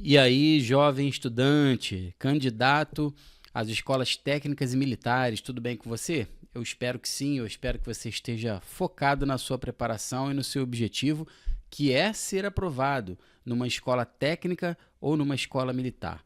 E aí, jovem estudante, candidato às escolas técnicas e militares, tudo bem com você? Eu espero que sim, eu espero que você esteja focado na sua preparação e no seu objetivo, que é ser aprovado numa escola técnica ou numa escola militar.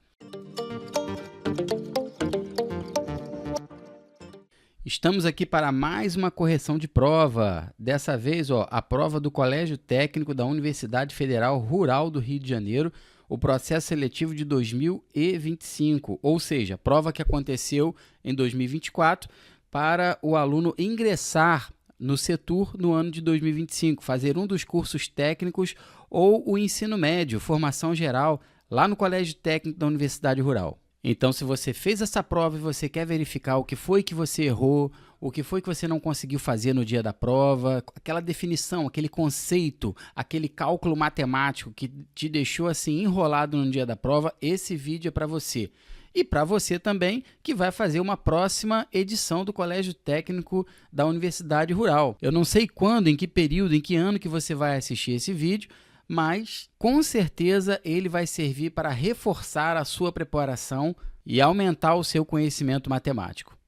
Estamos aqui para mais uma correção de prova. Dessa vez, a prova do Colégio Técnico da Universidade Federal Rural do Rio de Janeiro, o processo seletivo de 2025, ou seja, prova que aconteceu em 2024 para o aluno ingressar no Setur no ano de 2025, fazer um dos cursos técnicos ou o ensino médio, formação geral, lá no Colégio Técnico da Universidade Rural. Então, se você fez essa prova e você quer verificar o que foi que você errou, o que foi que você não conseguiu fazer no dia da prova, aquela definição, aquele conceito, aquele cálculo matemático que te deixou assim enrolado no dia da prova, esse vídeo é para você. E para você também que vai fazer uma próxima edição do Colégio Técnico da Universidade Rural. Eu não sei quando, em que período, em que ano que você vai assistir esse vídeo, mas com certeza ele vai servir para reforçar a sua preparação e aumentar o seu conhecimento matemático.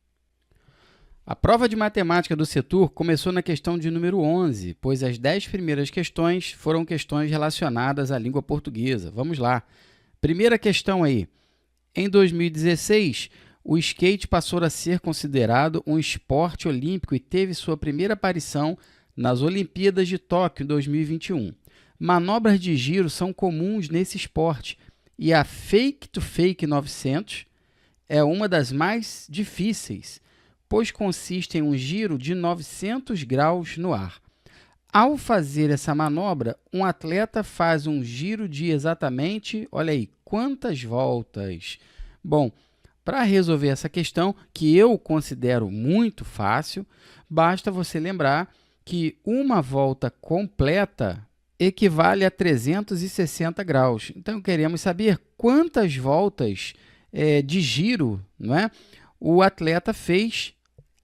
A prova de matemática do Setur começou na questão de número 11, pois as 10 primeiras questões foram questões relacionadas à língua portuguesa. Vamos lá. Primeira questão aí. Em 2016, o skate passou a ser considerado um esporte olímpico e teve sua primeira aparição nas Olimpíadas de Tóquio em 2021. Manobras de giro são comuns nesse esporte e a Fake-to-Fake 900 é uma das mais difíceis, pois consiste em um giro de 900 graus no ar. Ao fazer essa manobra, um atleta faz um giro de exatamente, olha aí, quantas voltas? Bom, para resolver essa questão, que eu considero muito fácil, basta você lembrar que uma volta completa equivale a 360 graus. Então, queremos saber quantas voltas de giro, não é, o atleta fez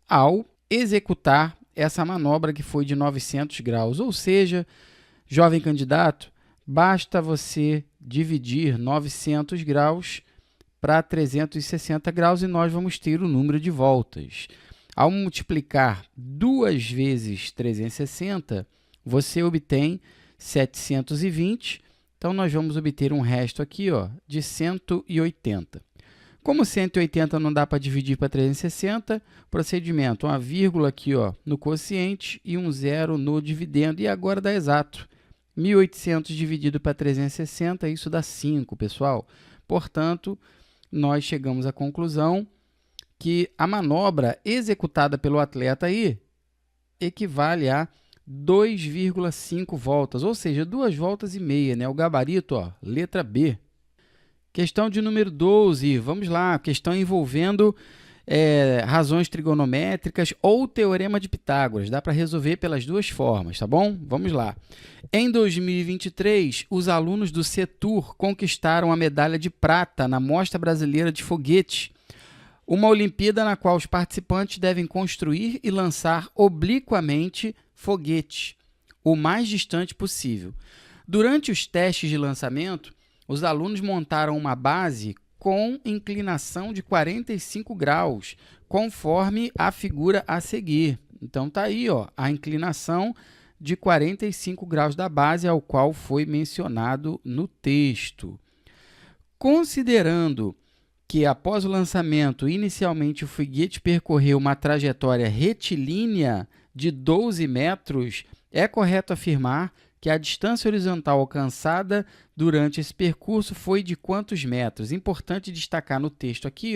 ao executar essa manobra que foi de 900 graus. Ou seja, jovem candidato, basta você dividir 900 graus para 360 graus e nós vamos ter o número de voltas. Ao multiplicar 2 vezes 360, você obtém 720, então nós vamos obter um resto aqui de 180. Como 180 não dá para dividir para 360, procedimento, uma vírgula aqui no quociente e um zero no dividendo, e agora dá exato. 1.800 dividido para 360, isso dá 5, pessoal. Portanto, nós chegamos à conclusão que a manobra executada pelo atleta aí equivale a 2,5 voltas, ou seja, 2 voltas e meia, né? O gabarito, letra B. Questão de número 12, vamos lá, questão envolvendo razões trigonométricas ou teorema de Pitágoras. Dá para resolver pelas duas formas, tá bom? Vamos lá. Em 2023, os alunos do Setur conquistaram a medalha de prata na Mostra Brasileira de Foguete, uma Olimpíada na qual os participantes devem construir e lançar obliquamente foguete, o mais distante possível. Durante os testes de lançamento, os alunos montaram uma base com inclinação de 45 graus, conforme a figura a seguir. Então, está aí a inclinação de 45 graus da base, ao qual foi mencionado no texto. Considerando que após o lançamento, inicialmente o foguete percorreu uma trajetória retilínea de 12 metros, é correto afirmar que a distância horizontal alcançada durante esse percurso foi de quantos metros? Importante destacar no texto aqui,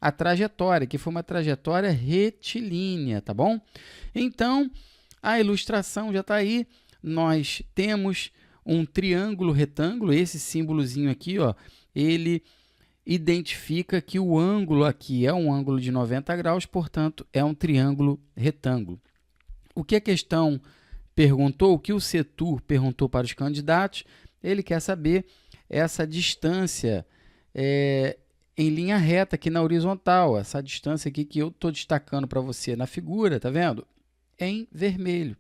a trajetória, que foi uma trajetória retilínea, tá bom? Então, a ilustração já está aí. Nós temos um triângulo retângulo, esse símbolozinho aqui, ele identifica que o ângulo aqui é um ângulo de 90 graus, portanto, é um triângulo retângulo. O que a questão perguntou, o que o Setur perguntou para os candidatos, ele quer saber essa distância em linha reta aqui na horizontal, essa distância aqui que eu estou destacando para você na figura, tá vendo? Em vermelho.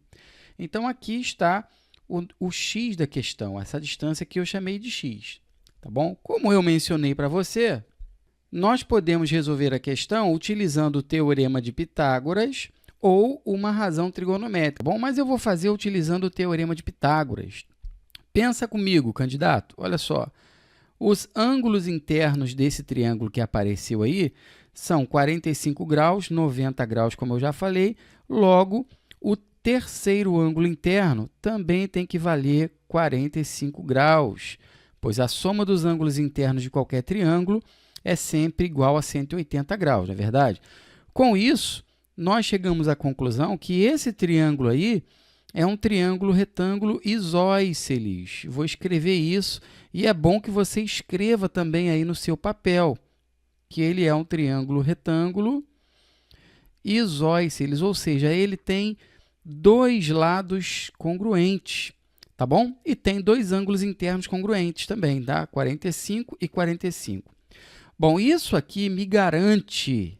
Então, aqui está o x da questão, essa distância que eu chamei de x. tá bom? Como eu mencionei para você, nós podemos resolver a questão utilizando o teorema de Pitágoras ou uma razão trigonométrica. Bom, mas eu vou fazer utilizando o teorema de Pitágoras. Pensa comigo, candidato. Olha só, os ângulos internos desse triângulo que apareceu aí são 45 graus, 90 graus, como eu já falei. Logo, o terceiro ângulo interno também tem que valer 45 graus, pois a soma dos ângulos internos de qualquer triângulo é sempre igual a 180 graus, não é verdade? Com isso, nós chegamos à conclusão que esse triângulo aí é um triângulo retângulo isósceles. Vou escrever isso e é bom que você escreva também aí no seu papel que ele é um triângulo retângulo isósceles, ou seja, ele tem dois lados congruentes, tá bom? E tem dois ângulos internos congruentes também, tá? 45 e 45. Bom, isso aqui me garante,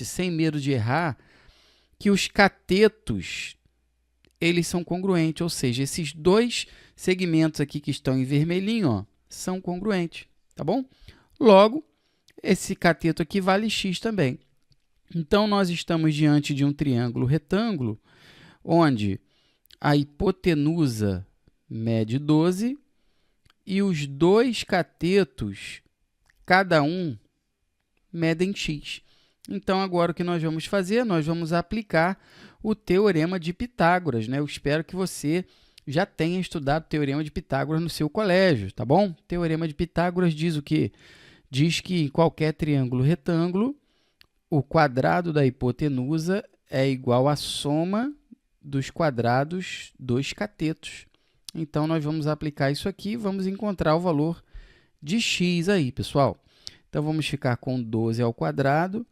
sem medo de errar, que os catetos, eles são congruentes, ou seja, esses dois segmentos aqui que estão em vermelhinho, ó, são congruentes, tá bom? Logo, esse cateto aqui vale x também. Então, nós estamos diante de um triângulo retângulo, onde a hipotenusa mede 12 e os dois catetos, cada um, medem x. Então, agora o que nós vamos fazer? Nós vamos aplicar o teorema de Pitágoras, né? Eu espero que você já tenha estudado o teorema de Pitágoras no seu colégio, tá bom? O teorema de Pitágoras diz o quê? Diz que em qualquer triângulo retângulo, o quadrado da hipotenusa é igual à soma dos quadrados dos catetos. Então, nós vamos aplicar isso aqui e vamos encontrar o valor de x aí, pessoal. Então, vamos ficar com 12 ao quadrado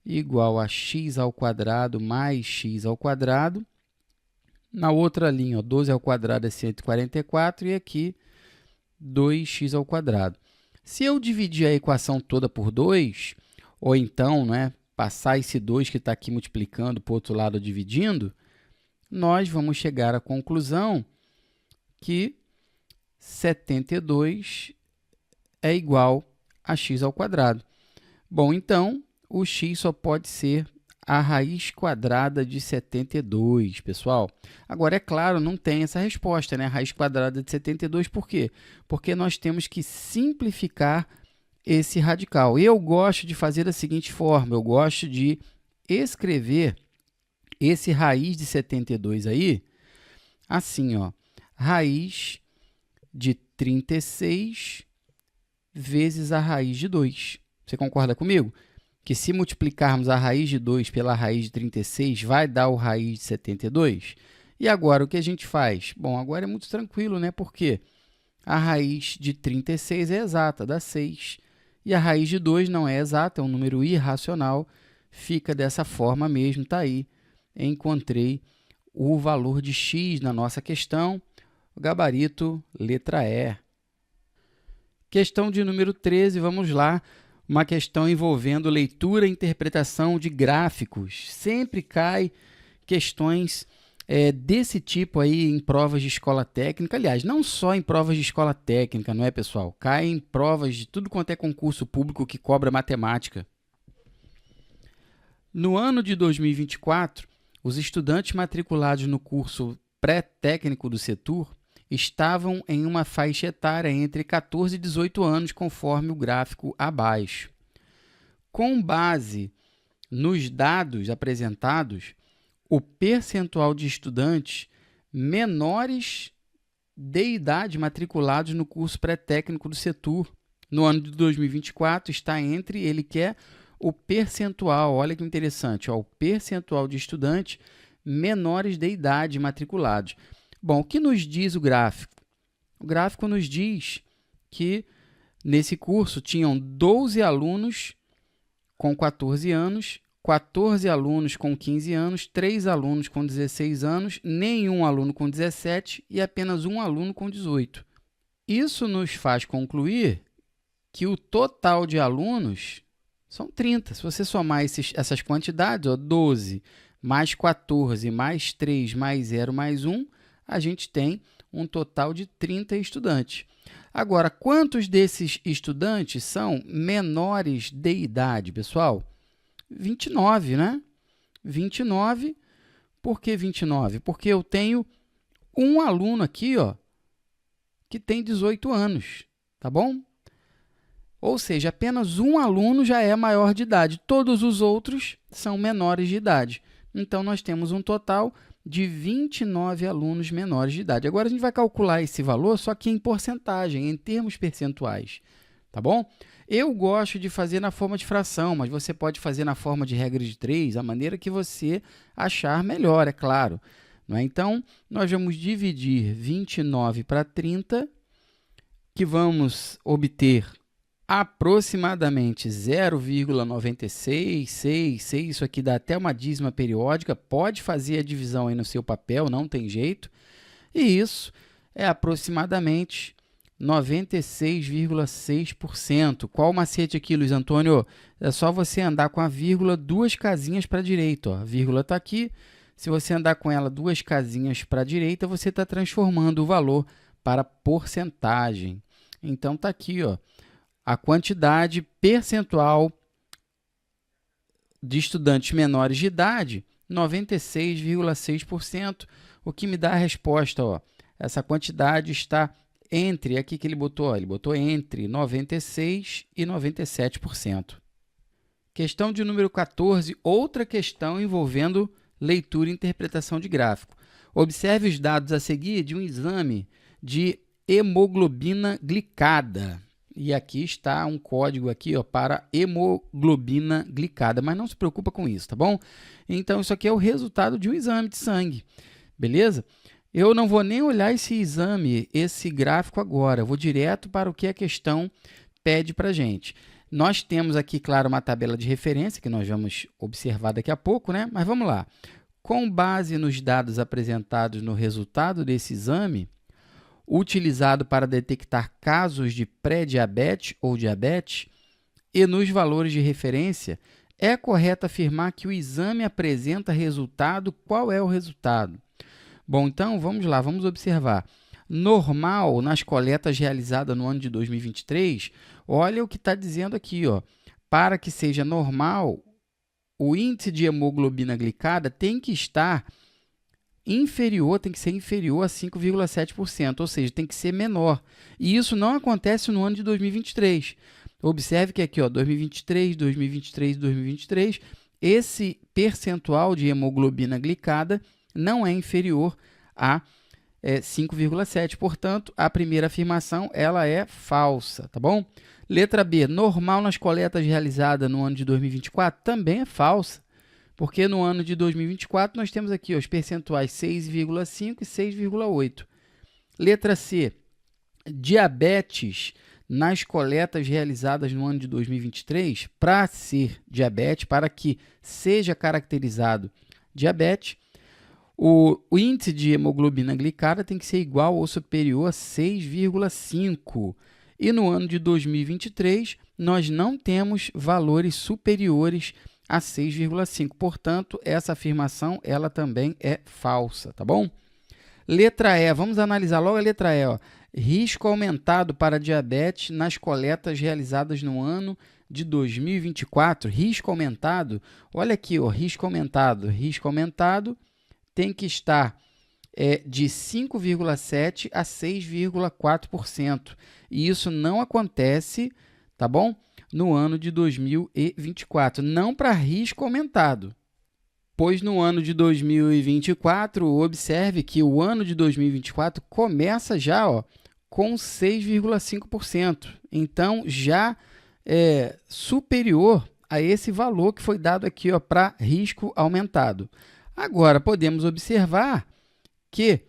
igual a x ao quadrado mais x ao quadrado. Na outra linha, ó, 12 ao quadrado é 144 e aqui 2x ao quadrado. Se eu dividir a equação toda por 2, ou então, né, passar esse 2 que está aqui multiplicando para o outro lado dividindo, nós vamos chegar à conclusão que 72 é igual a x ao quadrado. Bom, então, o x só pode ser a raiz quadrada de 72, pessoal. Agora, é claro, não tem essa resposta, né? A raiz quadrada de 72, por quê? Porque nós temos que simplificar esse radical. Eu gosto de fazer da seguinte forma, eu gosto de escrever esse raiz de 72 aí, assim, ó, raiz de 36 vezes a raiz de 2. Você concorda comigo? Que se multiplicarmos a raiz de 2 pela raiz de 36, vai dar o raiz de 72? E agora, o que a gente faz? Bom, agora é muito tranquilo, né? Porque a raiz de 36 é exata, dá 6. E a raiz de 2 não é exata, é um número irracional. Fica dessa forma mesmo, tá aí. Encontrei o valor de x na nossa questão. Gabarito, letra E. Questão de número 13, vamos lá. Uma questão envolvendo leitura e interpretação de gráficos. Sempre cai questões desse tipo aí em provas de escola técnica. Aliás, não só em provas de escola técnica, não é, pessoal? Cai em provas de tudo quanto é concurso público que cobra matemática. No ano de 2024, os estudantes matriculados no curso pré-técnico do Setur estavam em uma faixa etária entre 14 e 18 anos, conforme o gráfico abaixo. Com base nos dados apresentados, o percentual de estudantes menores de idade matriculados no curso pré-técnico do Setur no ano de 2024 está entre, ele quer o percentual, olha que interessante, ó, o percentual de estudantes menores de idade matriculados. Bom, o que nos diz o gráfico? O gráfico nos diz que nesse curso tinham 12 alunos com 14 anos, 14 alunos com 15 anos, 3 alunos com 16 anos, nenhum aluno com 17 e apenas um aluno com 18. Isso nos faz concluir que o total de alunos são 30. Se você somar essas quantidades, ó, 12 mais 14 mais 3 mais 0 mais 1, a gente tem um total de 30 estudantes. Agora, quantos desses estudantes são menores de idade, pessoal? 29, né? 29. Por que 29? Porque eu tenho um aluno aqui, ó, que tem 18 anos, tá bom? Ou seja, apenas um aluno já é maior de idade, todos os outros são menores de idade. Então, nós temos um total de 29 alunos menores de idade. Agora, a gente vai calcular esse valor só que em porcentagem, em termos percentuais, tá bom? Eu gosto de fazer na forma de fração, mas você pode fazer na forma de regra de 3, a maneira que você achar melhor, é claro. Não é? Então, nós vamos dividir 29 para 30, que vamos obter aproximadamente 0,9666, isso aqui dá até uma dízima periódica, pode fazer a divisão aí no seu papel, não tem jeito, e isso é aproximadamente 96,6%. Qual o macete aqui, Luiz Antônio? É só você andar com a vírgula 2 casinhas para a direita, ó. A vírgula está aqui, se você andar com ela 2 casinhas para a direita, você está transformando o valor para porcentagem. Então, está aqui, ó, a quantidade percentual de estudantes menores de idade, 96,6%, o que me dá a resposta, ó, essa quantidade está entre, aqui que ele botou, ó, ele botou entre 96% e 97%. Questão de número 14, outra questão envolvendo leitura e interpretação de gráfico. Observe os dados a seguir de um exame de hemoglobina glicada. E aqui está um código aqui, ó, para hemoglobina glicada, mas não se preocupa com isso, tá bom? Então, isso aqui é o resultado de um exame de sangue, beleza? Eu não vou nem olhar esse exame, esse gráfico agora, eu vou direto para o que a questão pede para a gente. Nós temos aqui, claro, uma tabela de referência, que nós vamos observar daqui a pouco, né? Mas vamos lá. Com base nos dados apresentados no resultado desse exame, utilizado para detectar casos de pré-diabetes ou diabetes, e nos valores de referência, é correto afirmar que o exame apresenta resultado. Qual é o resultado? Bom, então, vamos lá, vamos observar. Normal nas coletas realizadas no ano de 2023, olha o que está dizendo aqui, ó. Para que seja normal, o índice de hemoglobina glicada tem que estar inferior, tem que ser inferior a 5,7%, ou seja, tem que ser menor. E isso não acontece no ano de 2023. Observe que aqui, ó, 2023, 2023, 2023, esse percentual de hemoglobina glicada não é inferior a 5,7%. Portanto, a primeira afirmação ela é falsa, tá bom? Letra B, normal nas coletas realizadas no ano de 2024 também é falsa. Porque no ano de 2024 nós temos aqui ó, os percentuais 6,5 e 6,8. Letra C, diabetes nas coletas realizadas no ano de 2023, para ser diabetes, para que seja caracterizado diabetes, o índice de hemoglobina glicada tem que ser igual ou superior a 6,5. E no ano de 2023, nós não temos valores superiores a 6,5. Portanto, essa afirmação ela também é falsa, tá bom? Letra E, vamos analisar logo a letra E. Ó. Risco aumentado para diabetes nas coletas realizadas no ano de 2024. Risco aumentado, olha aqui, ó, risco aumentado tem que estar de 5,7% a 6,4%. E isso não acontece, tá bom? No ano de 2024, não para risco aumentado, pois no ano de 2024, observe que o ano de 2024 começa já ó, com 6,5%, então já é superior a esse valor que foi dado aqui para risco aumentado. Agora, podemos observar que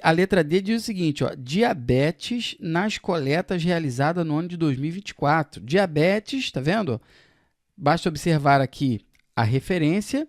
a letra D diz o seguinte, ó, diabetes nas coletas realizadas no ano de 2024. Diabetes, tá vendo? Basta observar aqui a referência,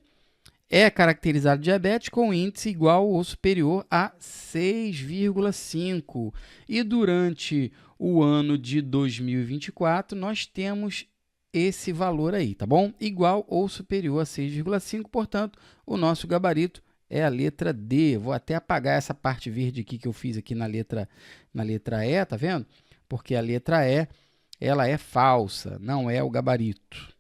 é caracterizado diabetes com índice igual ou superior a 6,5. E durante o ano de 2024, nós temos esse valor aí, tá bom? Igual ou superior a 6,5, portanto, o nosso gabarito é a letra D. Vou até apagar essa parte verde aqui que eu fiz aqui na letra E, tá vendo? Porque a letra E, ela é falsa, não é o gabarito.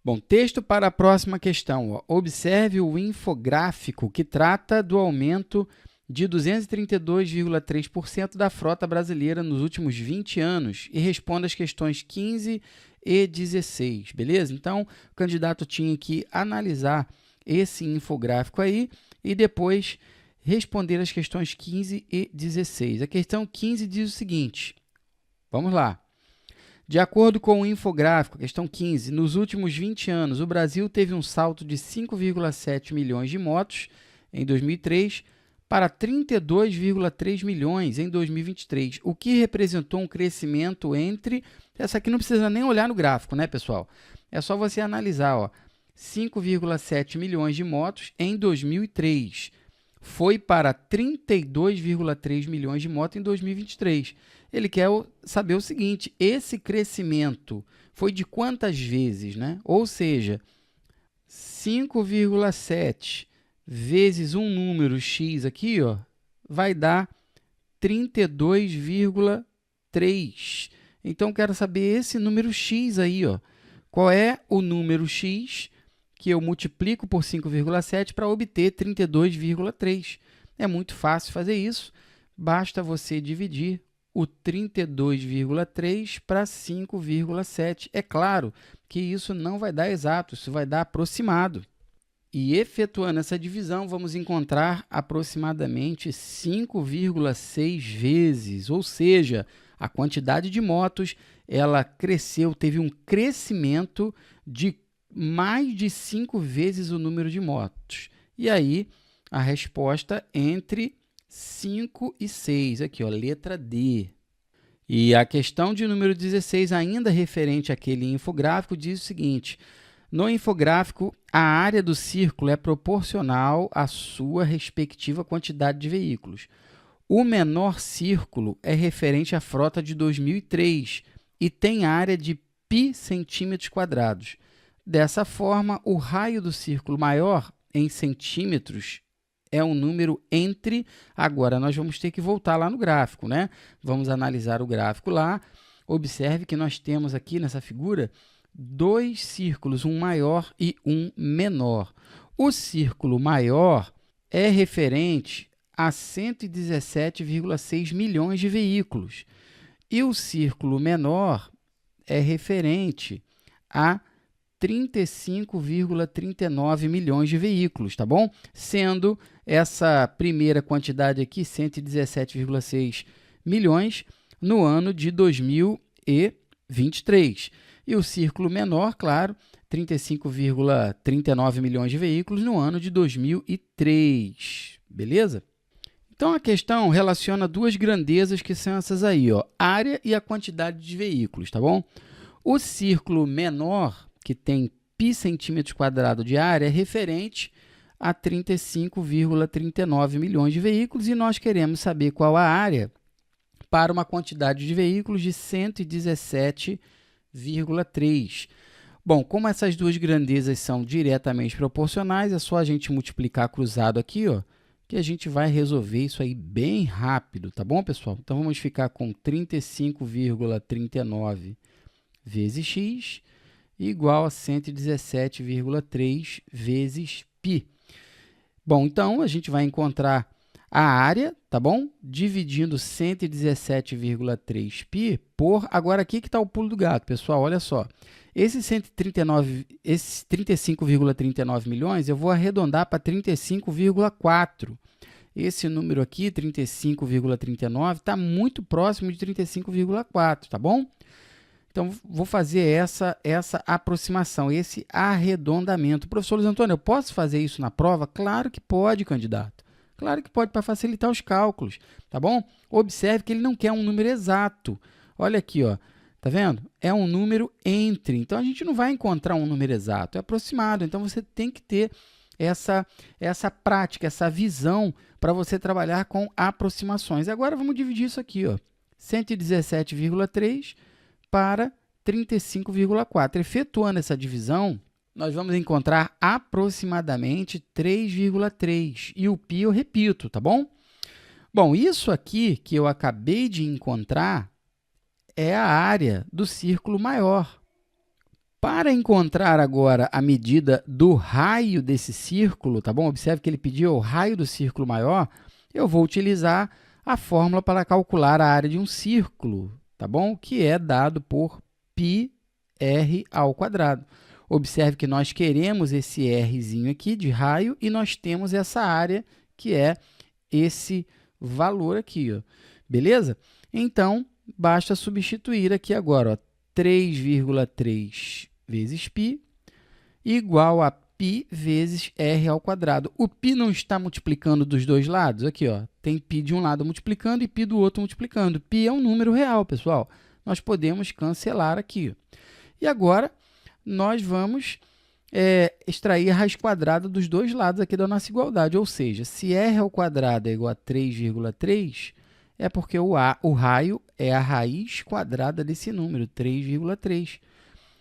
Bom, texto para a próxima questão. Ó. Observe o infográfico que trata do aumento de 232,3% da frota brasileira nos últimos 20 anos e responda as questões 15 e 16, beleza? Então, o candidato tinha que analisar esse infográfico aí e depois responder as questões 15 e 16. A questão 15 diz o seguinte, vamos lá. De acordo com o infográfico, questão 15, nos últimos 20 anos, o Brasil teve um salto de 5,7 milhões de motos em 2003 para 32,3 milhões em 2023, o que representou um crescimento entre... Essa aqui não precisa nem olhar no gráfico, né, pessoal? É só você analisar, ó, 5,7 milhões de motos em 2003. Foi para 32,3 milhões de motos em 2023. Ele quer saber o seguinte, esse crescimento foi de quantas vezes, né? Ou seja, 5,7 vezes um número x aqui, ó, vai dar 32,3. Então, quero saber esse número x aí, ó. Qual é o número x que eu multiplico por 5,7 para obter 32,3? É muito fácil fazer isso. Basta você dividir o 32,3 para 5,7. É claro que isso não vai dar exato, isso vai dar aproximado. E efetuando essa divisão, vamos encontrar aproximadamente 5,6 vezes, ou seja, a quantidade de motos, ela cresceu, teve um crescimento de mais de 5 vezes o número de motos. E aí, a resposta entre 5 e 6, aqui, ó, letra D. E a questão de número 16, ainda referente àquele infográfico, diz o seguinte, no infográfico, a área do círculo é proporcional à sua respectiva quantidade de veículos. O menor círculo é referente à frota de 2003 e tem área de π centímetros quadrados. Dessa forma, o raio do círculo maior em centímetros é um número entre... Agora, nós vamos ter que voltar lá no gráfico, né? Vamos analisar o gráfico lá. Observe que nós temos aqui nessa figura dois círculos, um maior e um menor. O círculo maior é referente a 117,6 milhões de veículos. E o círculo menor é referente a 35,39 milhões de veículos, tá bom? Sendo essa primeira quantidade aqui, 117,6 milhões, no ano de 2023. E o círculo menor, claro, 35,39 milhões de veículos no ano de 2003, beleza? Então, a questão relaciona duas grandezas que são essas aí, ó, área e a quantidade de veículos, tá bom? O círculo menor, que tem π centímetros quadrados de área, é referente a 35,39 milhões de veículos e nós queremos saber qual a área para uma quantidade de veículos de 117,3. Bom, como essas duas grandezas são diretamente proporcionais, é só a gente multiplicar cruzado aqui, ó, que a gente vai resolver isso aí bem rápido, tá bom, pessoal? Então, vamos ficar com 35,39 vezes x igual a 117,3 vezes π. Bom, então, a gente vai encontrar a área, tá bom? Dividindo 117,3 π por... Agora, aqui que está o pulo do gato, pessoal, olha só. Esse 35,39 milhões, eu vou arredondar para 35,4. Esse número aqui, 35,39, está muito próximo de 35,4, tá bom? Então, vou fazer essa aproximação, esse arredondamento. Professor Luiz Antônio, eu posso fazer isso na prova? Claro que pode, candidato. Claro que pode, para facilitar os cálculos, tá bom? Observe que ele não quer um número exato. Olha aqui, ó, tá vendo? É um número entre. Então, a gente não vai encontrar um número exato, é aproximado. Então, você tem que ter essa prática, essa visão para você trabalhar com aproximações. Agora, vamos dividir isso aqui, ó, 117,3 para 35,4. Efetuando essa divisão, nós vamos encontrar aproximadamente 3,3. E o π eu repito, tá bom? Bom, isso aqui que eu acabei de encontrar é a área do círculo maior. Para encontrar agora a medida do raio desse círculo, tá bom? Observe que ele pediu o raio do círculo maior, eu vou utilizar a fórmula para calcular a área de um círculo, tá bom? Que é dado por πr ao quadrado. Observe que nós queremos esse rzinho aqui de raio e nós temos essa área que é esse valor aqui, ó. Beleza? Então, basta substituir aqui agora, ó, 3,3 vezes π igual a π vezes r ao quadrado. O π não está multiplicando dos dois lados? Aqui, ó, tem π de um lado multiplicando e π do outro multiplicando. Π é um número real, pessoal. Nós podemos cancelar aqui. E agora, nós vamos extrair a raiz quadrada dos dois lados aqui da nossa igualdade. Ou seja, se r ao quadrado é igual a 3,3, é porque o raio é a raiz quadrada desse número, 3,3.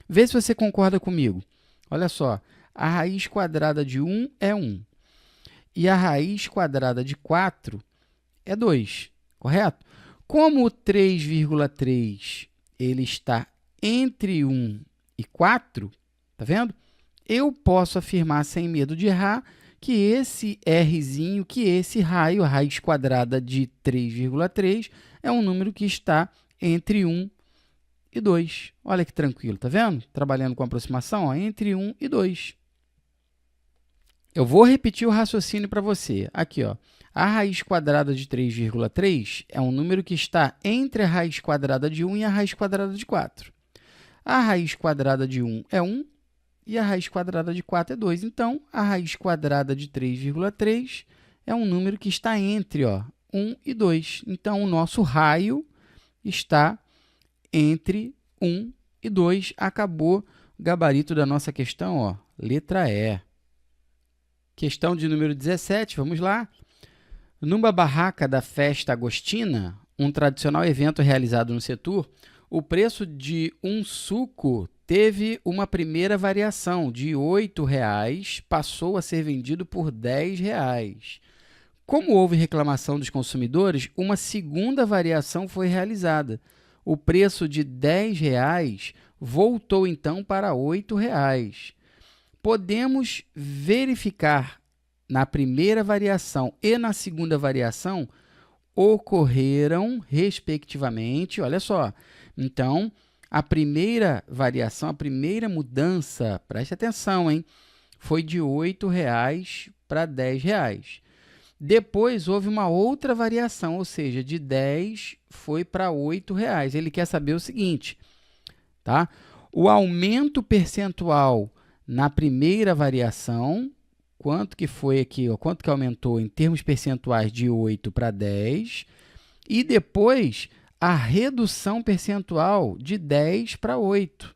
Vê se você concorda comigo. Olha só, a raiz quadrada de 1 é 1 e a raiz quadrada de 4 é 2, correto? Como o 3,3 ele está entre 1 e 4, tá vendo? Eu posso afirmar sem medo de errar que esse rzinho, que esse raio, a raiz quadrada de 3,3, é um número que está entre 1 e 2. Olha que tranquilo, tá vendo? Trabalhando com aproximação, ó, entre 1 e 2. Eu vou repetir o raciocínio para você. Aqui, ó, a raiz quadrada de 3,3 é um número que está entre a raiz quadrada de 1 e a raiz quadrada de 4. A raiz quadrada de 1 é 1 e a raiz quadrada de 4 é 2. Então, a raiz quadrada de 3,3 é um número que está entre, ó, 1 e 2. Então, o nosso raio está entre 1 e 2. Acabou o gabarito da nossa questão, ó, letra E. Questão de número 17, vamos lá. Numa barraca da festa agostina, um tradicional evento realizado no setor, o preço de um suco teve uma primeira variação de R$ 8,00, passou a ser vendido por R$ 10,00. Como houve reclamação dos consumidores, uma segunda variação foi realizada. O preço de R$ 10,00 voltou então para R$ 8,00. Podemos verificar na primeira variação e na segunda variação ocorreram, respectivamente, olha só, então, a primeira variação, a primeira mudança, preste atenção, hein, foi de R$ 8,00 para R$ 10,00. Depois, houve uma outra variação, ou seja, de 10 foi para R$ 8,00. Ele quer saber o seguinte, tá? O aumento percentual na primeira variação, quanto que foi aqui, ó, quanto que aumentou em termos percentuais de 8 para 10, e depois a redução percentual de 10 para 8,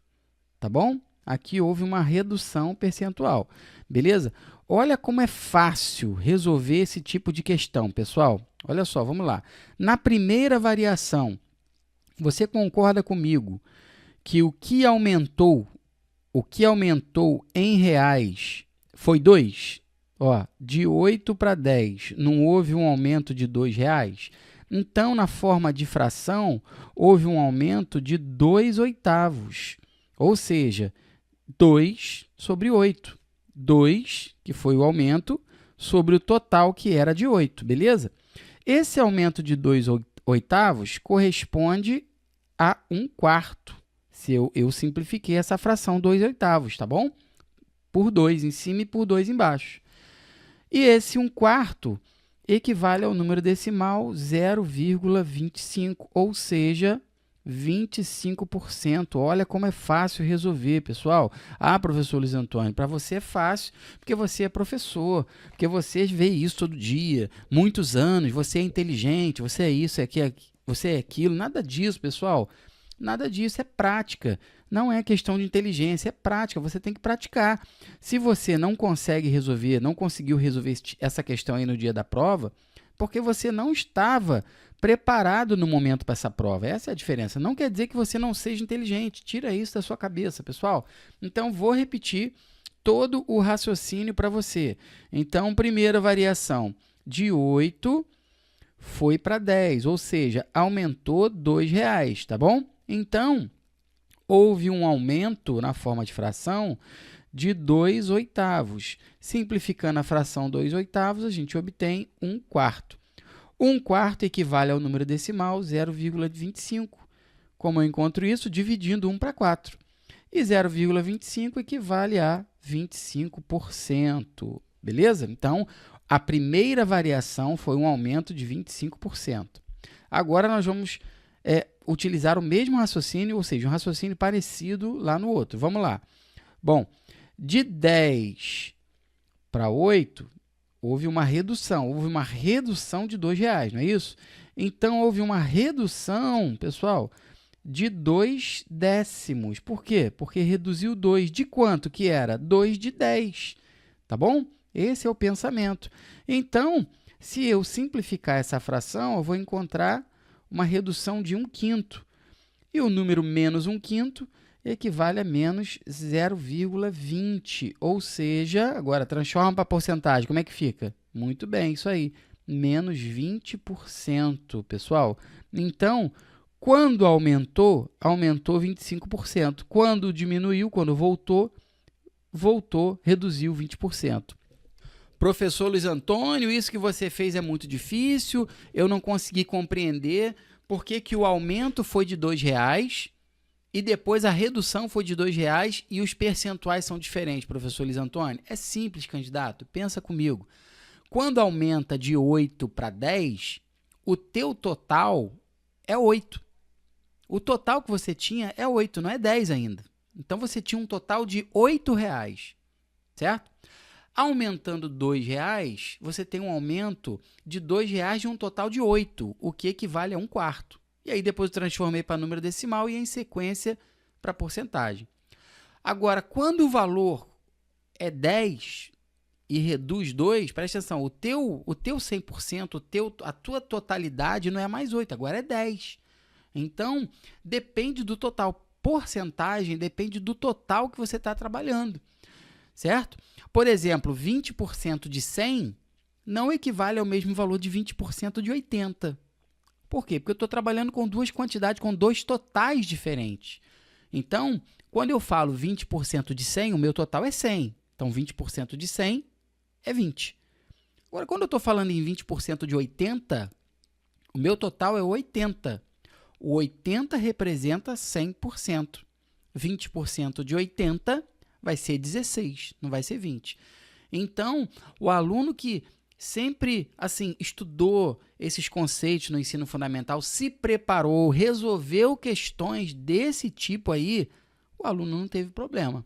tá bom? Aqui houve uma redução percentual, beleza? Olha como é fácil resolver esse tipo de questão, pessoal. Olha só, vamos lá. Na primeira variação, você concorda comigo que o que aumentou em reais foi 2? Ó, de 8 para 10, não houve um aumento de R$ 2,00? Então, na forma de fração, houve um aumento de 2/8, ou seja, 2 sobre 8. 2, que foi o aumento, sobre o total, que era de 8, beleza? Esse aumento de 2/8 corresponde a 1/4. Se eu simplifiquei essa fração 2/8, tá bom? Por 2 em cima e por 2 embaixo. E esse 1/4 equivale ao número decimal 0,25, ou seja, 25%. Olha como é fácil resolver, pessoal. Ah, professor Luiz Antônio, para você é fácil, porque você é professor, porque você vê isso todo dia, muitos anos, você é inteligente, você é isso, você é aquilo. Nada disso, pessoal. Nada disso, é prática. Não é questão de inteligência, é prática, você tem que praticar. Se você não consegue resolver, não conseguiu resolver essa questão aí no dia da prova, porque você não estava preparado no momento para essa prova. Essa é a diferença. Não quer dizer que você não seja inteligente, tira isso da sua cabeça, pessoal. Então, vou repetir todo o raciocínio para você. Então, primeira variação, de 8 foi para 10, ou seja, aumentou R$ 2, tá bom? Então, houve um aumento na forma de fração de 2/8. Simplificando a fração 2/8, a gente obtém 1/4. 1/4 equivale ao número decimal 0,25. Como eu encontro isso? Dividindo 1 para 4. E 0,25 equivale a 25%. Beleza? Então, a primeira variação foi um aumento de 25%. Agora, nós vamos utilizar o mesmo raciocínio, ou seja, um raciocínio parecido lá no outro. Vamos lá. Bom, de 10 para 8, houve uma redução de R$ 2, não é isso? Então, houve uma redução, pessoal, de 2 décimos. Por quê? Porque reduziu 2 de quanto que era? 2 de 10, tá bom? Esse é o pensamento. Então, se eu simplificar essa fração, eu vou encontrar uma redução de 1/5. E o número menos 1/5 equivale a menos 0,20. Ou seja, agora transforma para porcentagem. Como é que fica? Muito bem, isso aí. Menos 20%, pessoal. Então, quando aumentou, aumentou 25%. Quando diminuiu, quando voltou, reduziu 20%. Professor Luiz Antônio, isso que você fez é muito difícil, eu não consegui compreender por que o aumento foi de R$ 2 e depois a redução foi de R$ 2 e os percentuais são diferentes, professor Luiz Antônio. É simples, candidato, pensa comigo. Quando aumenta de 8 para 10, o teu total é 8. O total que você tinha é 8, não é 10 ainda. Então, você tinha um total de R$ 8, certo? Aumentando R$ 2, você tem um aumento de R$ 2 de um total de 8, o que equivale a 1/4. E aí, depois eu transformei para número decimal e, em sequência, para porcentagem. Agora, quando o valor é 10 e reduz 2, presta atenção, o teu 100%, a tua totalidade não é mais 8, agora é 10. Então, depende do total. Porcentagem depende do total que você está trabalhando, certo? Por exemplo, 20% de 100 não equivale ao mesmo valor de 20% de 80. Por quê? Porque eu estou trabalhando com duas quantidades, com dois totais diferentes. Então, quando eu falo 20% de 100, o meu total é 100. Então, 20% de 100 é 20. Agora, quando eu estou falando em 20% de 80, o meu total é 80. O 80 representa 100%. 20% de 80 vai ser 16, não vai ser 20. Então, o aluno que sempre estudou esses conceitos no ensino fundamental, se preparou, resolveu questões desse tipo aí, o aluno não teve problema.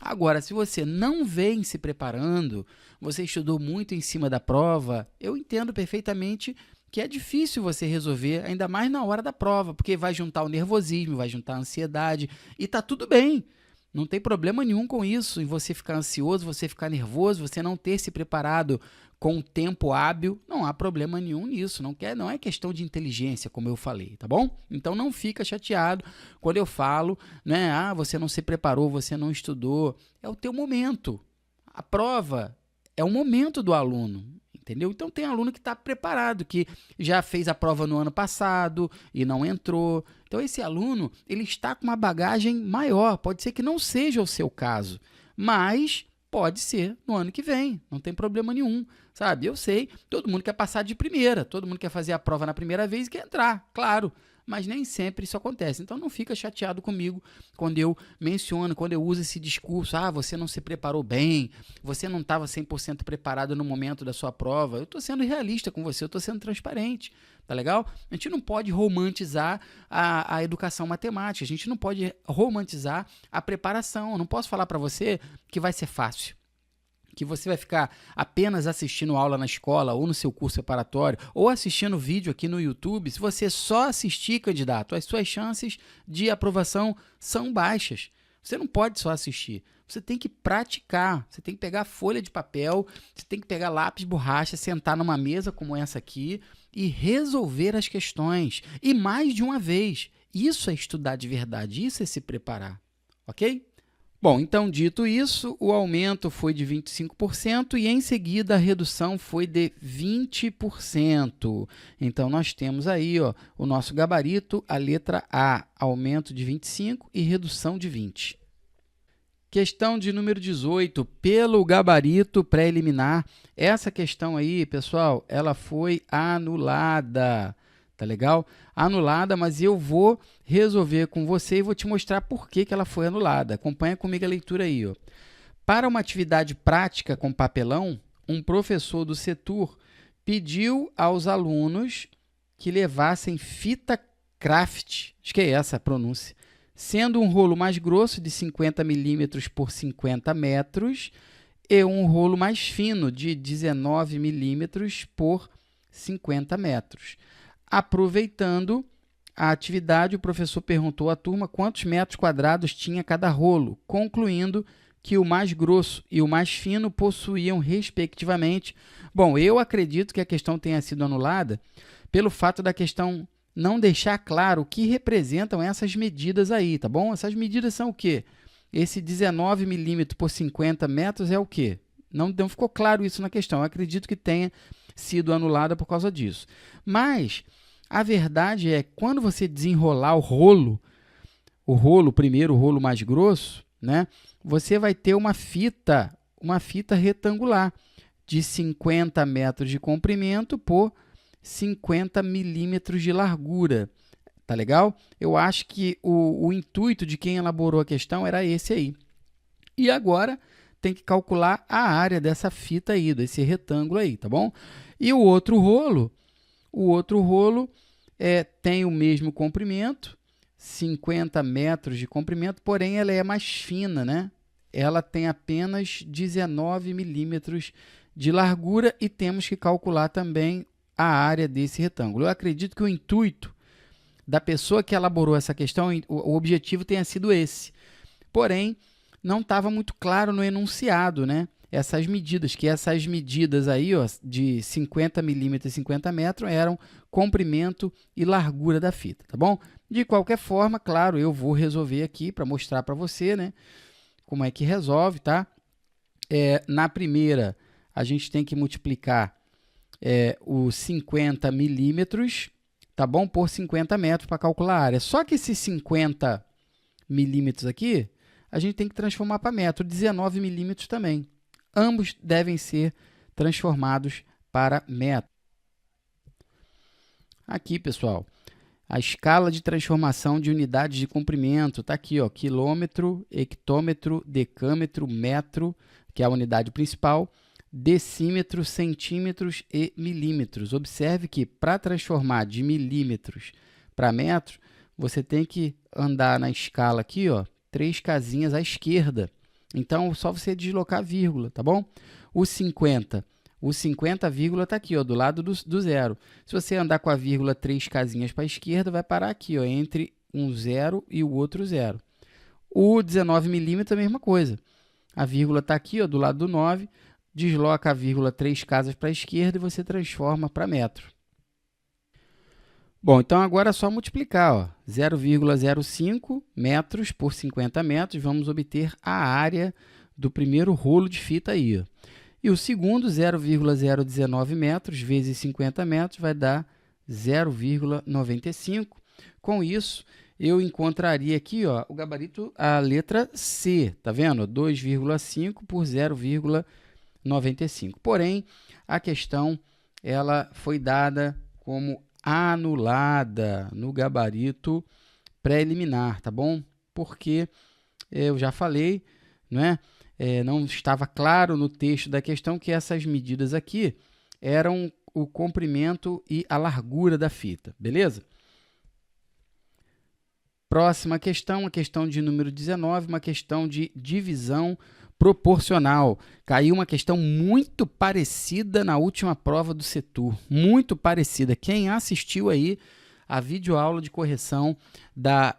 Agora, se você não vem se preparando, você estudou muito em cima da prova, eu entendo perfeitamente que é difícil você resolver, ainda mais na hora da prova, porque vai juntar o nervosismo, vai juntar a ansiedade, e tá tudo bem. Não tem problema nenhum com isso, em você ficar ansioso, você ficar nervoso, você não ter se preparado com o tempo hábil, não há problema nenhum nisso, não é questão de inteligência, como eu falei, tá bom? Então não fica chateado quando eu falo, né, você não se preparou, você não estudou, é o teu momento. A prova é o momento do aluno, entendeu? Então tem aluno que está preparado, que já fez a prova no ano passado e não entrou. Então esse aluno, ele está com uma bagagem maior, pode ser que não seja o seu caso, mas pode ser no ano que vem, não tem problema nenhum, sabe? Eu sei, todo mundo quer passar de primeira, todo mundo quer fazer a prova na primeira vez e quer entrar, claro, mas nem sempre isso acontece. Então não fica chateado comigo quando eu menciono, quando eu uso esse discurso, você não se preparou bem, você não estava 100% preparado no momento da sua prova. Eu estou sendo realista com você, eu estou sendo transparente, tá legal? A gente não pode romantizar a educação matemática, a gente não pode romantizar a preparação. Eu não posso falar para você que vai ser fácil, que você vai ficar apenas assistindo aula na escola ou no seu curso preparatório ou assistindo vídeo aqui no YouTube. Se você só assistir, candidato, as suas chances de aprovação são baixas. Você não pode só assistir, você tem que praticar, você tem que pegar folha de papel, você tem que pegar lápis, borracha, sentar numa mesa como essa aqui e resolver as questões, e mais de uma vez. Isso é estudar de verdade, isso é se preparar, ok? Bom, então, dito isso, o aumento foi de 25% e, em seguida, a redução foi de 20%. Então, nós temos aí ó, o nosso gabarito, a letra A, aumento de 25% e redução de 20%. Questão de número 18, pelo gabarito pré-eliminar. Essa questão aí, pessoal, ela foi anulada. Tá legal? Anulada, mas eu vou resolver com você e vou te mostrar por que ela foi anulada. Acompanha comigo a leitura aí. Ó. Para uma atividade prática com papelão, um professor do setor pediu aos alunos que levassem fita craft, acho que é essa a pronúncia, sendo um rolo mais grosso de 50 milímetros por 50 metros e um rolo mais fino de 19 milímetros por 50 metros. Aproveitando a atividade, o professor perguntou à turma quantos metros quadrados tinha cada rolo, concluindo que o mais grosso e o mais fino possuíam, respectivamente. Bom, eu acredito que a questão tenha sido anulada pelo fato da questão não deixar claro o que representam essas medidas aí, tá bom? Essas medidas são o quê? Esse 19 milímetros por 50 metros é o quê? Não ficou claro isso na questão. Eu acredito que tenha sido anulada por causa disso. Mas a verdade é, quando você desenrolar o rolo primeiro, o rolo mais grosso, né, você vai ter uma fita retangular de 50 metros de comprimento por 50 milímetros de largura. Tá legal? Eu acho que o intuito de quem elaborou a questão era esse aí. E agora tem que calcular a área dessa fita aí, desse retângulo aí, tá bom? E o outro rolo tem o mesmo comprimento, 50 metros de comprimento, porém ela é mais fina, né? Ela tem apenas 19 milímetros de largura e temos que calcular também a área desse retângulo. Eu acredito que o intuito da pessoa que elaborou essa questão, o objetivo tenha sido esse. Porém, não estava muito claro no enunciado, né? Essas medidas aí, ó, de 50 milímetros e 50 metros eram comprimento e largura da fita, tá bom? De qualquer forma, claro, eu vou resolver aqui para mostrar para você, né? Como é que resolve, tá? Na primeira, a gente tem que multiplicar os 50 milímetros, tá bom? Por 50 metros para calcular a área. Só que esses 50 milímetros aqui, a gente tem que transformar para metro, 19 milímetros também. Ambos devem ser transformados para metro. Aqui, pessoal, a escala de transformação de unidades de comprimento está aqui, ó, quilômetro, hectômetro, decâmetro, metro, que é a unidade principal, decímetro, centímetros e milímetros. Observe que para transformar de milímetros para metros, você tem que andar na escala aqui, ó, 3 casinhas à esquerda. Então, só você deslocar a vírgula, tá bom? O 50 vírgula está aqui, ó, do lado do zero. Se você andar com a vírgula 3 casinhas para a esquerda, vai parar aqui, ó, entre um zero e o outro zero. O 19 milímetros é a mesma coisa. A vírgula está aqui, ó, do lado do 9, desloca a vírgula 3 casas para a esquerda e você transforma para metro. Bom, então agora é só multiplicar, 0,05 metros por 50 metros, vamos obter a área do primeiro rolo de fita aí. Ó. E o segundo, 0,019 metros vezes 50 metros, vai dar 0,95. Com isso, eu encontraria aqui ó, o gabarito, a letra C, tá vendo? 2,5 por 0,95. Porém, a questão ela foi dada como anulada no gabarito pré-eliminar, tá bom? Porque eu já falei, né? Não estava claro no texto da questão que essas medidas aqui eram o comprimento e a largura da fita, beleza? Próxima questão, a questão de número 19, uma questão de divisão proporcional. Caiu uma questão muito parecida na última prova do setor, muito parecida. Quem assistiu aí a videoaula de correção da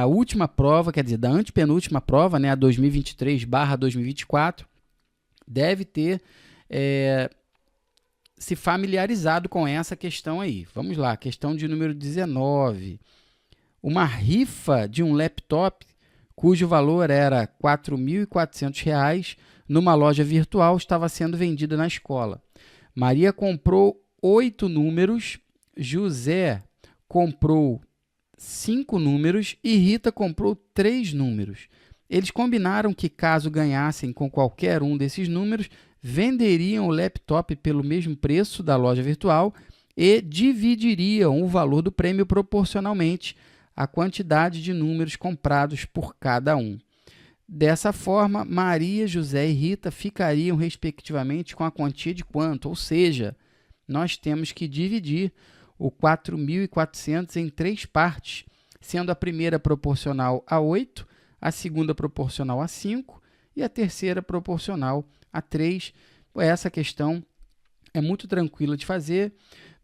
última prova, quer dizer, da antepenúltima prova, né, a 2023/2024, deve ter se familiarizado com essa questão aí. Vamos lá, questão de número 19. Uma rifa de um laptop cujo valor era R$ 4.400, numa loja virtual, estava sendo vendida na escola. Maria comprou 8 números, José comprou 5 números e Rita comprou 3 números. Eles combinaram que, caso ganhassem com qualquer um desses números, venderiam o laptop pelo mesmo preço da loja virtual e dividiriam o valor do prêmio proporcionalmente à quantidade de números comprados por cada um. Dessa forma, Maria, José e Rita ficariam, respectivamente, com a quantia de quanto? Ou seja, nós temos que dividir o 4.400 em 3 partes, sendo a primeira proporcional a 8, a segunda proporcional a 5 e a terceira proporcional a 3. Essa questão é muito tranquila de fazer,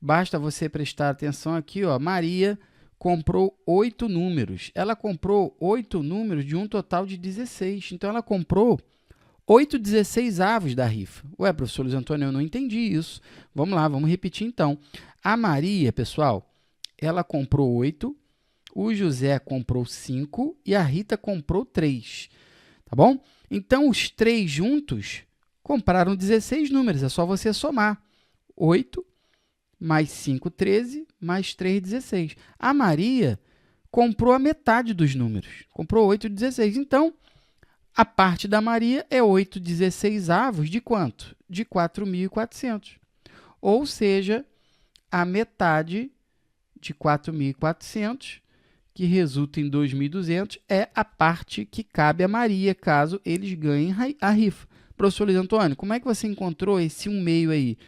basta você prestar atenção aqui, ó. Maria comprou 8 números. Ela comprou 8 números de um total de 16. Então, ela comprou 8 16avos da rifa. Ué, professor Luiz Antônio, eu não entendi isso. Vamos lá, vamos repetir então. A Maria, pessoal, ela comprou 8, o José comprou 5 e a Rita comprou 3. Tá bom? Então, os 3 juntos compraram 16 números. É só você somar. 8 mais 5, 13, mais 3, 16. A Maria comprou a metade dos números. Comprou 8 16. Então, a parte da Maria é 8 16avos de quanto? De 4.400. Ou seja, a metade de 4.400, que resulta em 2.200, é a parte que cabe a Maria, caso eles ganhem a rifa. Professor Luiz Antônio, como é que você encontrou esse 1/2 aí?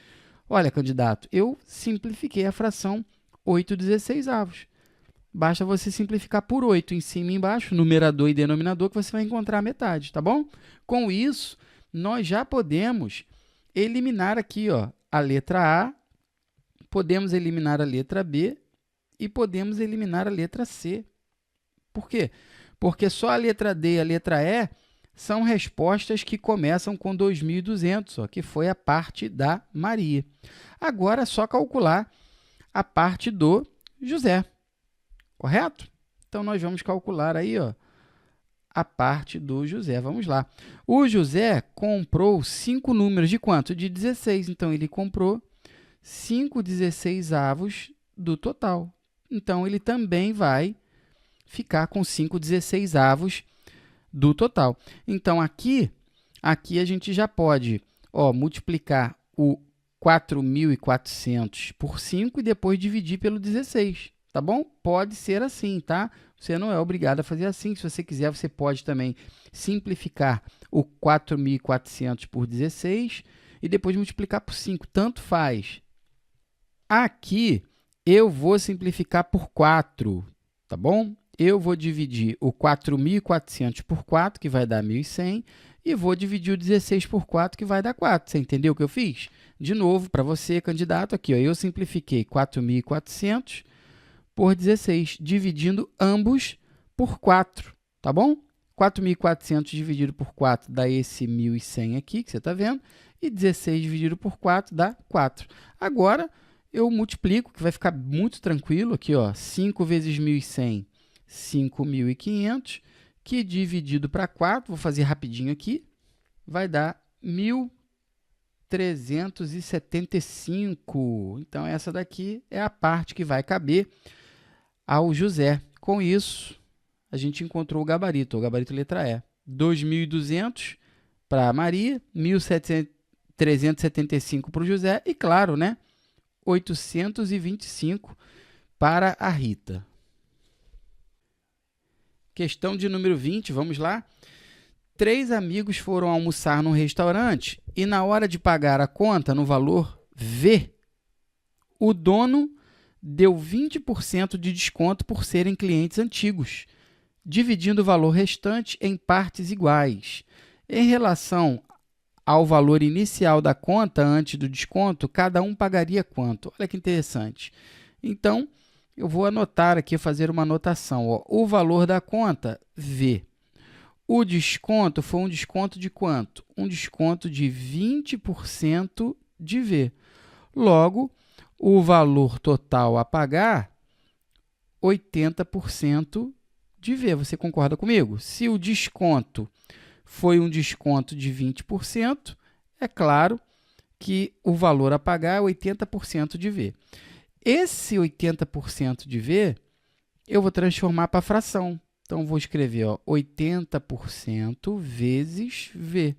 Olha, candidato, eu simplifiquei a fração 8 16avos. Basta você simplificar por 8 em cima e embaixo, numerador e denominador, que você vai encontrar a metade, tá bom? Com isso, nós já podemos eliminar aqui, ó, a letra A, podemos eliminar a letra B e podemos eliminar a letra C. Por quê? Porque só a letra D e a letra E são respostas que começam com 2.200, que foi a parte da Maria. Agora é só calcular a parte do José, correto? Então, nós vamos calcular aí, ó, a parte do José. Vamos lá. O José comprou 5 números de quanto? De 16. Então, ele comprou 5 16avos do total. Então, ele também vai ficar com 5 16avos do total. Então, aqui a gente já pode, ó, multiplicar o 4.400 por 5 e depois dividir pelo 16, tá bom? Pode ser assim, tá? Você não é obrigado a fazer assim. Se você quiser, você pode também simplificar o 4.400 por 16 e depois multiplicar por 5. Tanto faz. Aqui, eu vou simplificar por 4, tá bom? Eu vou dividir o 4.400 por 4, que vai dar 1.100, e vou dividir o 16 por 4, que vai dar 4. Você entendeu o que eu fiz? De novo, para você, candidato, aqui, ó, eu simplifiquei 4.400 por 16, dividindo ambos por 4, tá bom? 4.400 dividido por 4 dá esse 1.100 aqui, que você está vendo, e 16 dividido por 4 dá 4. Agora, eu multiplico, que vai ficar muito tranquilo, aqui, ó, 5 vezes 1.100, 5.500, que dividido para 4, vou fazer rapidinho aqui, vai dar 1.375. Então, essa daqui é a parte que vai caber ao José. Com isso, a gente encontrou o gabarito letra E. 2.200 para a Maria, 1.375 para o José e, claro, né, 825 para a Rita. Questão de número 20, vamos lá. 3 amigos foram almoçar num restaurante e, na hora de pagar a conta no valor V, o dono deu 20% de desconto por serem clientes antigos, dividindo o valor restante em partes iguais. Em relação ao valor inicial da conta antes do desconto, cada um pagaria quanto? Olha que interessante. Então, eu vou anotar aqui, fazer uma anotação. Ó. O valor da conta, V. O desconto foi um desconto de quanto? Um desconto de 20% de V. Logo, o valor total a pagar, 80% de V. Você concorda comigo? Se o desconto foi um desconto de 20%, é claro que o valor a pagar é 80% de V. Esse 80% de V, eu vou transformar para fração. Então, vou escrever 80% vezes V,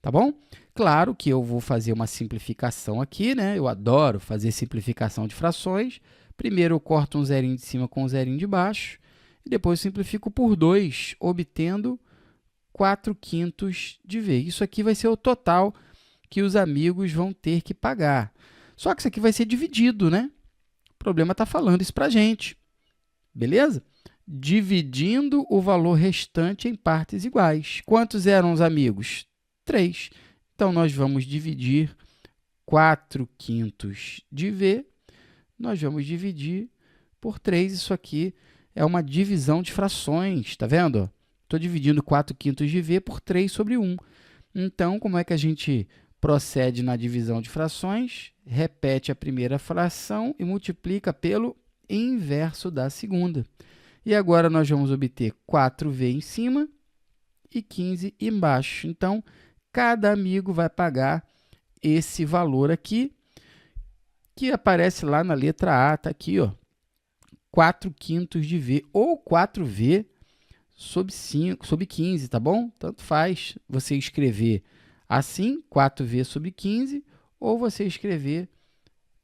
tá bom? Claro que eu vou fazer uma simplificação aqui, né? Eu adoro fazer simplificação de frações. Primeiro, eu corto um zerinho de cima com um zerinho de baixo. E depois, simplifico por 2, obtendo 4/5 de V. Isso aqui vai ser o total que os amigos vão ter que pagar. Só que isso aqui vai ser dividido, né? O problema está falando isso para a gente. Beleza? Dividindo o valor restante em partes iguais. Quantos eram os amigos? 3. Então, nós vamos dividir 4/5 de V. Nós vamos dividir por 3. Isso aqui é uma divisão de frações. Está vendo? Estou dividindo 4/5 de V por 3 sobre 1. Então, como é que a gente procede na divisão de frações? Repete a primeira fração e multiplica pelo inverso da segunda. E agora, nós vamos obter 4V em cima e 15 embaixo. Então, cada amigo vai pagar esse valor aqui, que aparece lá na letra A, está aqui, 4/5 de V, ou 4V sobre 15, tá bom? Tanto faz você escrever assim, 4V sobre 15, ou você escrever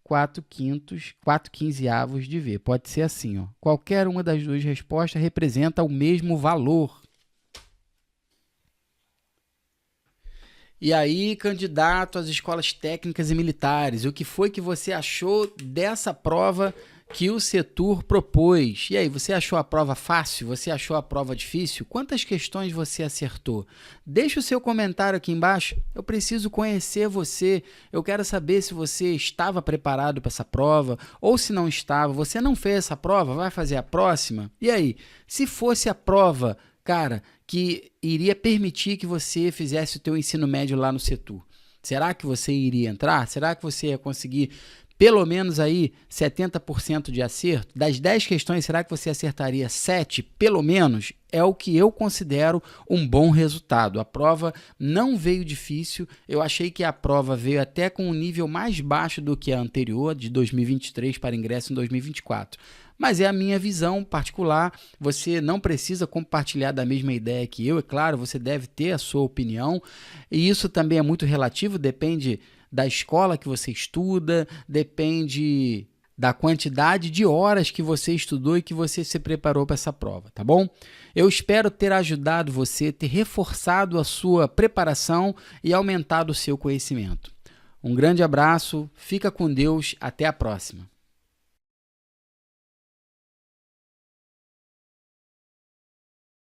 4/15 de V. Pode ser assim, Qualquer uma das duas respostas representa o mesmo valor. E aí, candidato às escolas técnicas e militares, o que foi que você achou dessa prova que o Setur propôs? E aí, você achou a prova fácil? Você achou a prova difícil? Quantas questões você acertou? Deixe o seu comentário aqui embaixo. Eu preciso conhecer você. Eu quero saber se você estava preparado para essa prova ou se não estava. Você não fez essa prova? Vai fazer a próxima? E aí, se fosse a prova, cara, que iria permitir que você fizesse o teu ensino médio lá no Setur, será que você iria entrar? Será que você ia conseguir pelo menos aí 70% de acerto? Das 10 questões, será que você acertaria 7? Pelo menos é o que eu considero um bom resultado. A prova não veio difícil, eu achei que a prova veio até com um nível mais baixo do que a anterior, de 2023 para ingresso em 2024. Mas é a minha visão particular, você não precisa compartilhar da mesma ideia que eu, é claro, você deve ter a sua opinião, e isso também é muito relativo, depende da escola que você estuda, depende da quantidade de horas que você estudou e que você se preparou para essa prova, tá bom? Eu espero ter ajudado você, ter reforçado a sua preparação e aumentado o seu conhecimento. Um grande abraço, fica com Deus, até a próxima.